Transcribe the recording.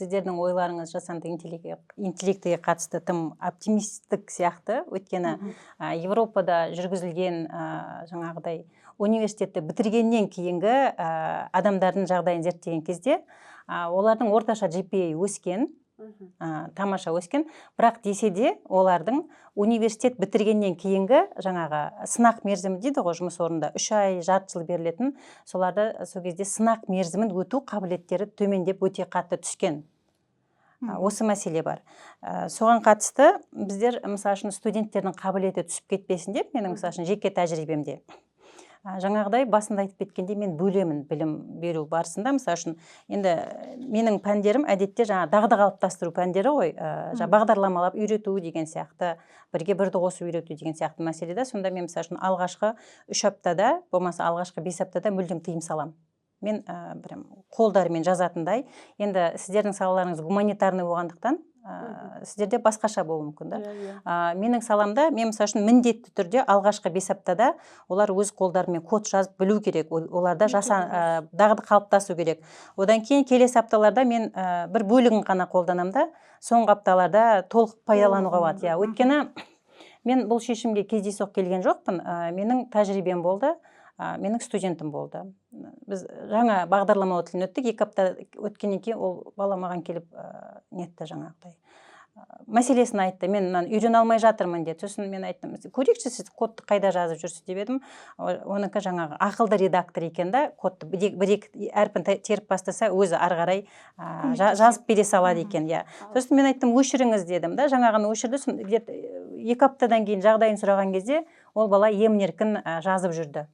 сіздердің ойларыңыз жасанды интеллектіге қатысты тым оптимистік сияқты. Өйткені Европада жүргізілген жаңағыдай университетті бітіргеннен кейінгі адамдардың жағдайын зерттеген кезде олардың орташа GPA өскен, тамаша өскен, бірақ десе де олардың университет бітіргеннен кейінгі жаңағы сынақ мерзімі дейді ғой, жұмыс орнында 3 ай, жарты жыл берілетін, соларды сол кезде сынақ мерзімін өту қабілеттері төмендеп өте қатты түскен. Осы мәселе бар. Соған қатысты біздер, мысалы үшін, студенттердің қабілеті түсіп кетпесін деп, менің мысалы үшін жеке тәжірибемде жаңағыдай басында айтып кеткенде мен бөлемін білім беру барысында. Мысалы үшін, енді менің пәндерім әдетте жаңа дағды қалыптастыру пәндері ғой, бағдарламалап үйрету деген сияқты, бірге бірді қосып үйрету деген сияқты мәселеде. Сонда мен мысалы үшін алғашқы 3 аптада, болмаса алғашқы 5 аптада мүлдем тыйым салам. Мен қолдарымен жазатындай, енді сіздердің салаларыңыз гуманитарный болғандықтан, сіздерде басқаша болуы мүмкін. Менің саламда, мен мысалы үшін міндетті түрде алғашқы 5 аптада олар өз қолдарымен код жазып білу керек, оларда дағды қалыптасу керек. Одан кейін келесі апталарда мен бір бөлігін ғана қолданам да, соңғы апталарда толық пайдалануға болады. Өйткені мен бұл шешімге кездейсоқ келген жоқпын, менің тәжірибем болды. Менің студентім болды. Біз жаңа бағдарлама тілін өттік, 2 апта өткеннен кейін ол бала маған келіп нетті жаңағыдай. Мәселесін айтты, мен үйрене алмай жатырмын деді. Сосын мен айттым, көрейікші сіз кодты қайда жазып жүрсіз деп едім. Оныкі жаңағы ақылды редактор екен да, кодты бір-екі әрпін теріп бастаса, өзі ары қарай жазып бере салады екен. Сосын мен айттым, өшіріңіз дедім да, жаңағыны өшірді. 2 аптадан кейін жағдайын сұраған кезде ол бала емін-еркін жазып жүрді.